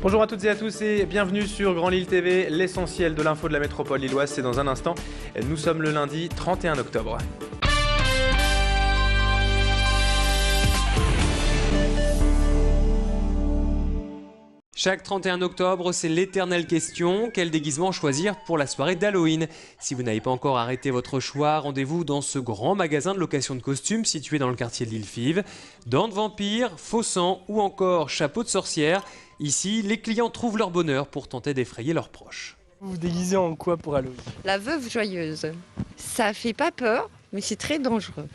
Bonjour à toutes et à tous et bienvenue sur Grand Lille TV, l'essentiel de l'info de la métropole lilloise, c'est dans un instant. Nous sommes le lundi 31 octobre. Chaque 31 octobre, c'est l'éternelle question, quel déguisement choisir pour la soirée d'Halloween? Si vous n'avez pas encore arrêté votre choix, rendez-vous dans ce grand magasin de location de costumes situé dans le quartier de l'Île-Five. Dents de vampire, faux sang ou encore chapeau de sorcière. Ici, les clients trouvent leur bonheur pour tenter d'effrayer leurs proches. Vous vous déguisez en quoi pour Halloween? La veuve joyeuse. Ça fait pas peur, mais c'est très dangereux.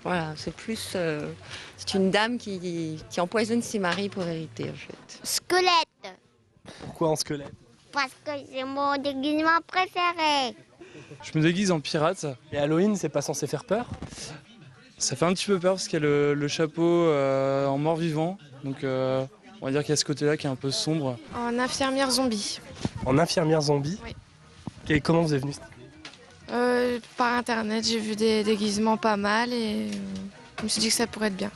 Voilà, c'est plus... c'est une dame qui empoisonne ses maris pour hériter, en fait. Squelette. Pourquoi en squelette? Parce que c'est mon déguisement préféré. Je me déguise en pirate. Et Halloween, c'est pas censé faire peur? Ça fait un petit peu peur parce qu'il y a le chapeau en mort-vivant. Donc on va dire qu'il y a ce côté-là qui est un peu sombre. En infirmière zombie. En infirmière zombie? Oui. Et comment vous êtes venu? Par internet, j'ai vu des déguisements pas mal et je me suis dit que ça pourrait être bien.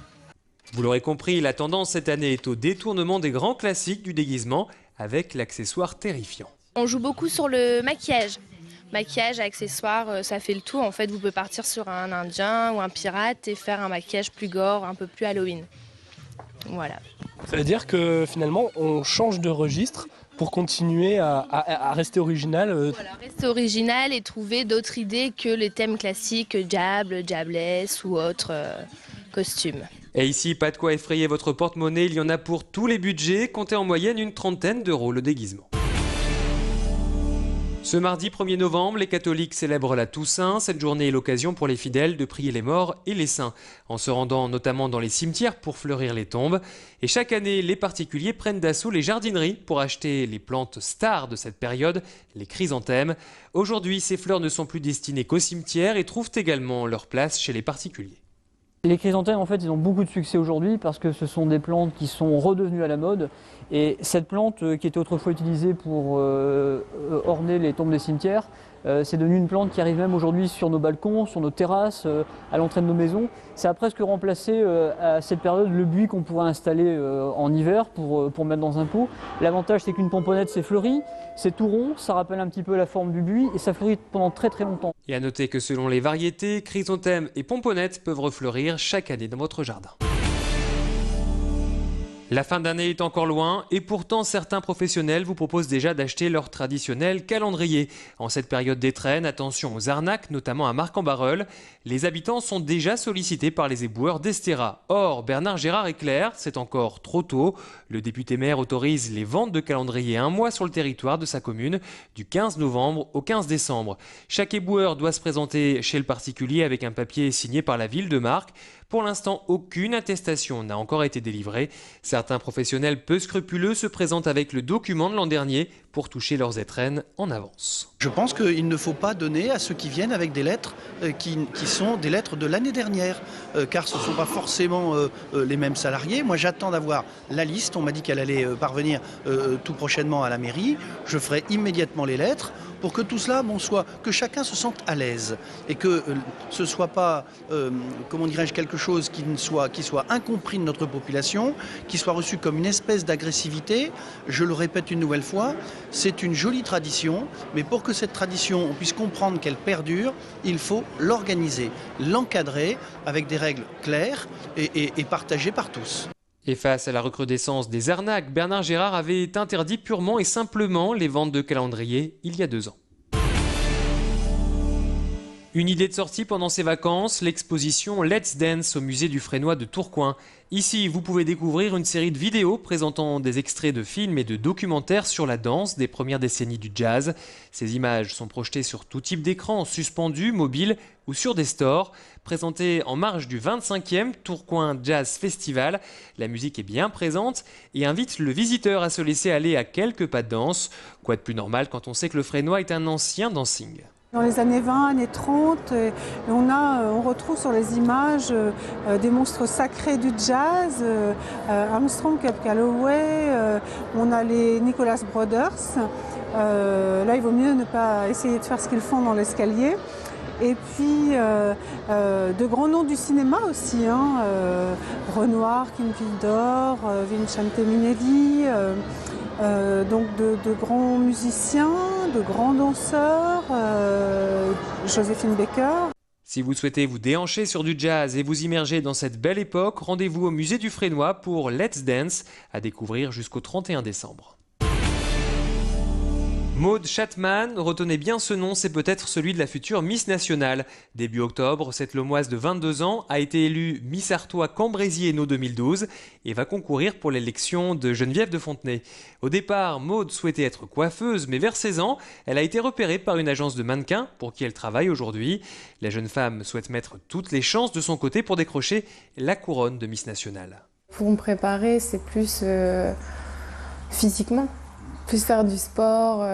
Vous l'aurez compris, la tendance cette année est au détournement des grands classiques du déguisement avec l'accessoire terrifiant. On joue beaucoup sur le maquillage. Maquillage, accessoires, ça fait le tout. En fait, vous pouvez partir sur un indien ou un pirate et faire un maquillage plus gore, un peu plus Halloween. Voilà. Ça veut dire que finalement, on change de registre pour continuer à rester original. Voilà, rester original et trouver d'autres idées que les thèmes classiques, diable, diablesse ou autres costumes. Et ici, pas de quoi effrayer votre porte-monnaie, il y en a pour tous les budgets, comptez en moyenne une trentaine d'euros le déguisement. Ce mardi 1er novembre, les catholiques célèbrent la Toussaint. Cette journée est l'occasion pour les fidèles de prier les morts et les saints, en se rendant notamment dans les cimetières pour fleurir les tombes. Et chaque année, les particuliers prennent d'assaut les jardineries pour acheter les plantes stars de cette période, les chrysanthèmes. Aujourd'hui, ces fleurs ne sont plus destinées qu'aux cimetières et trouvent également leur place chez les particuliers. Les chrysanthèmes, en fait, ils ont beaucoup de succès aujourd'hui parce que ce sont des plantes qui sont redevenues à la mode. Et cette plante, qui était autrefois utilisée pour orner les tombes des cimetières, c'est devenu une plante qui arrive même aujourd'hui sur nos balcons, sur nos terrasses, à l'entrée de nos maisons. Ça a presque remplacé à cette période le buis qu'on pourrait installer en hiver pour mettre dans un pot. L'avantage, c'est qu'une pomponnette, c'est fleuri, c'est tout rond, ça rappelle un petit peu la forme du buis et ça fleurit pendant très très longtemps. Et à noter que selon les variétés, chrysanthèmes et pomponnettes peuvent refleurir chaque année dans votre jardin. La fin d'année est encore loin et pourtant certains professionnels vous proposent déjà d'acheter leur traditionnel calendrier. En cette période d'étrenne, attention aux arnaques, notamment à Marc-en-Barœul. Les habitants sont déjà sollicités par les éboueurs d'Estéra. Or, Bernard Gérard est clair, c'est encore trop tôt. Le député maire autorise les ventes de calendriers un mois sur le territoire de sa commune, du 15 novembre au 15 décembre. Chaque éboueur doit se présenter chez le particulier avec un papier signé par la ville de Marc. Pour l'instant, aucune attestation n'a encore été délivrée. Certains professionnels peu scrupuleux se présentent avec le document de l'an dernier pour toucher leurs étrennes en avance. Je pense qu'il ne faut pas donner à ceux qui viennent avec des lettres qui sont des lettres de l'année dernière, car ce ne sont pas forcément les mêmes salariés. Moi, j'attends d'avoir la liste. On m'a dit qu'elle allait parvenir tout prochainement à la mairie. Je ferai immédiatement les lettres pour que tout cela, que chacun se sente à l'aise et que ce ne soit pas, comment dirais-je, quelque chose qui soit incompris de notre population, qui soit reçu comme une espèce d'agressivité. Je le répète une nouvelle fois, c'est une jolie tradition, mais pour que cette tradition, on puisse comprendre qu'elle perdure, il faut l'organiser, l'encadrer avec des règles claires et partagées par tous. Et face à la recrudescence des arnaques, Bernard Gérard avait interdit purement et simplement les ventes de calendriers il y a 2 ans. Une idée de sortie pendant ses vacances, l'exposition Let's Dance au musée du Fresnoy de Tourcoing. Ici, vous pouvez découvrir une série de vidéos présentant des extraits de films et de documentaires sur la danse des premières décennies du jazz. Ces images sont projetées sur tout type d'écran, suspendus, mobiles ou sur des stores. Présentées en marge du 25e Tourcoing Jazz Festival, la musique est bien présente et invite le visiteur à se laisser aller à quelques pas de danse. Quoi de plus normal quand on sait que le Fresnoy est un ancien dancing. Dans les années 20, années 30, on retrouve sur les images des monstres sacrés du jazz, Armstrong, Cab Calloway, on a les Nicholas Brothers. Là, il vaut mieux ne pas essayer de faire ce qu'ils font dans l'escalier. Et puis de grands noms du cinéma aussi, Renoir, Kim Vidor, Vincente Minnelli. donc de grands musiciens, de grands danseurs, Joséphine Baker. Si vous souhaitez vous déhancher sur du jazz et vous immerger dans cette belle époque, rendez-vous au musée du Fresnoy pour Let's Dance, à découvrir jusqu'au 31 décembre. Maude Chatman, retenez bien ce nom, c'est peut-être celui de la future Miss Nationale. Début octobre, cette Lomoise de 22 ans a été élue Miss Artois Cambrésis-Hainaut 2012 et va concourir pour l'élection de Geneviève de Fontenay. Au départ, Maude souhaitait être coiffeuse, mais vers 16 ans, elle a été repérée par une agence de mannequins pour qui elle travaille aujourd'hui. La jeune femme souhaite mettre toutes les chances de son côté pour décrocher la couronne de Miss Nationale. Pour me préparer, c'est plus physiquement. Plus faire du sport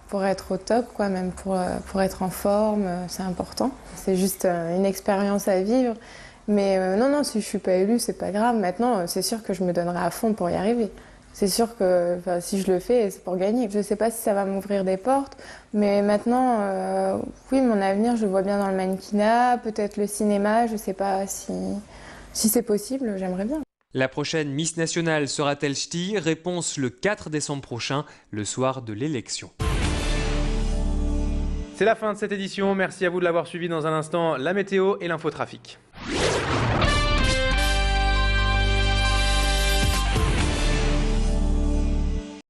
pour être au top, quoi, même pour être en forme, c'est important. C'est juste une expérience à vivre. Mais non, si je ne suis pas élue, c'est pas grave. Maintenant, c'est sûr que je me donnerai à fond pour y arriver. C'est sûr que si je le fais, c'est pour gagner. Je ne sais pas si ça va m'ouvrir des portes, mais maintenant, oui, mon avenir, je le vois bien dans le mannequinat, peut-être le cinéma, je ne sais pas si c'est possible, j'aimerais bien. La prochaine Miss Nationale sera-t-elle ch'ti? Réponse le 4 décembre prochain, le soir de l'élection. C'est la fin de cette édition. Merci à vous de l'avoir suivi. Dans un instant, la météo et l'infotrafic.